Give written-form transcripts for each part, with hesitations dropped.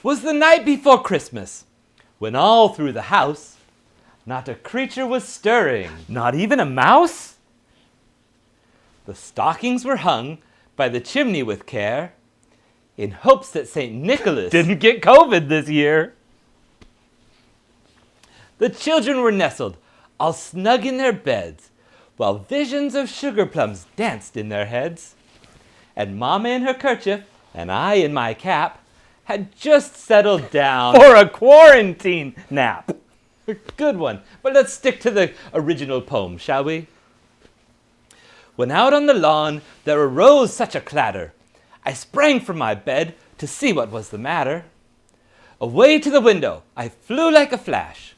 'Twas the night before Christmas, when all through the house not a creature was stirring. Not even a mouse? The stockings were hung by the chimney with care, in hopes that St. Nicholas Didn't get COVID this year. The children were nestled all snug in their beds, while visions of sugar plums danced in their heads. And Mama in her kerchief, and I in my cap, had just settled down For a quarantine nap. Good one, but let's stick to the original poem, shall we? When out on the lawn there arose such a clatter, I sprang from my bed to see what was the matter. Away to the window I flew like a flash,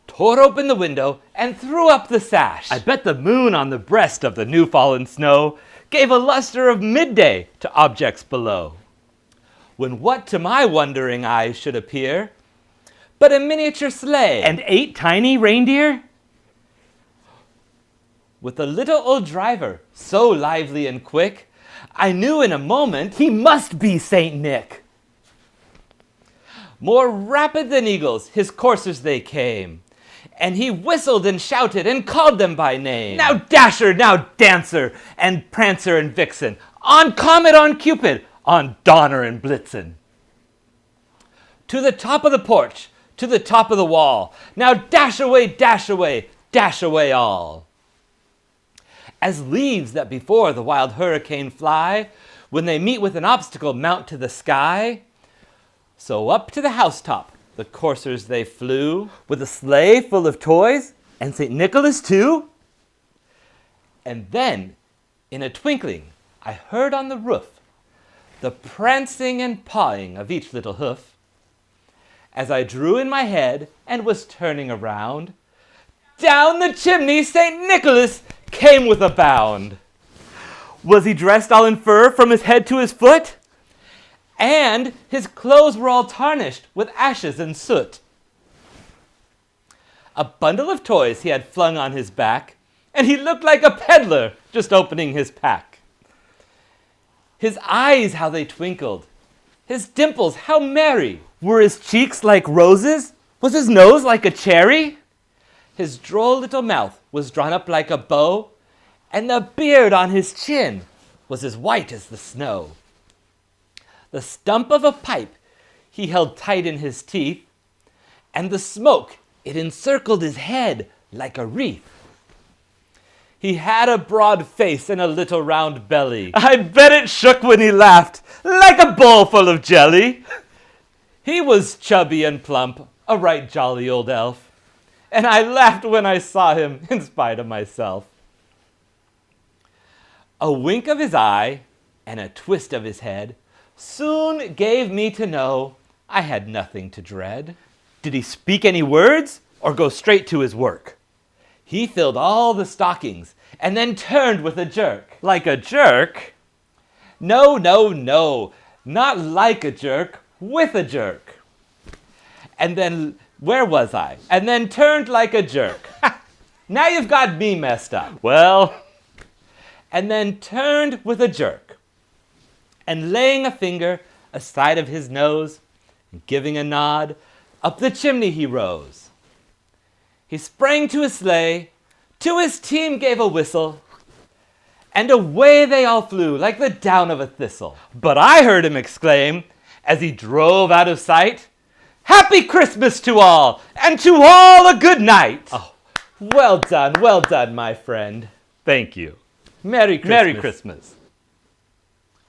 tore open the window and threw up the sash. I bet the moon on the breast of the new fallen snow gave a luster of midday to objects below. When what to my wondering eyes should appear but a miniature sleigh, And 8 tiny reindeer? with a little old driver so lively and quick, I knew in a moment He must be Saint Nick. more rapid than eagles his coursers they came, and he whistled and shouted and called them by name. Now Dasher, now Dancer, and Prancer and Vixen, on Comet, on Cupid, on Donner and Blitzen. to the top of the porch, to the top of the wall, now dash away, dash away, dash away all. As leaves that before the wild hurricane fly, when they meet with an obstacle mount to the sky, so up to the housetop the coursers they flew, With a sleigh full of toys, and St. Nicholas too? and then, in a twinkling, I heard on the roof the prancing and pawing of each little hoof. As I drew in my head and was turning around, down the chimney St. Nicholas came with a bound. Was he dressed all in fur from his head to his foot? And his clothes were all tarnished with ashes and soot. A bundle of toys he had flung on his back, and he looked like a peddler just opening his pack. His eyes, how they twinkled, his dimples, how merry. Were his cheeks like roses? Was his nose like a cherry? His droll little mouth was drawn up like a bow, and the beard on his chin was as white as the snow. The stump of a pipe he held tight in his teeth, and the smoke, it encircled his head like a wreath. He had a broad face and a little round belly. I bet it shook when he laughed, like a bowl full of jelly. He was chubby and plump, a right jolly old elf, and I laughed when I saw him in spite of myself. A wink of his eye and a twist of his head soon gave me to know I had nothing to dread. Did he speak any words, or go straight to his work? He filled all the stockings and then turned with a jerk. Like a jerk? No, no, no, not like a jerk, with a jerk. And then, where was I? And then turned like a jerk. Now you've got me messed up. Well, And then turned with a jerk, and laying a finger aside of his nose, and giving a nod, up the chimney he rose. He sprang to his sleigh, to his team gave a whistle, and away they all flew like the down of a thistle. but I heard him exclaim, As he drove out of sight, Happy Christmas to all, and to all a good night. Oh. Well done, my friend. thank you. Merry Christmas. Merry Christmas.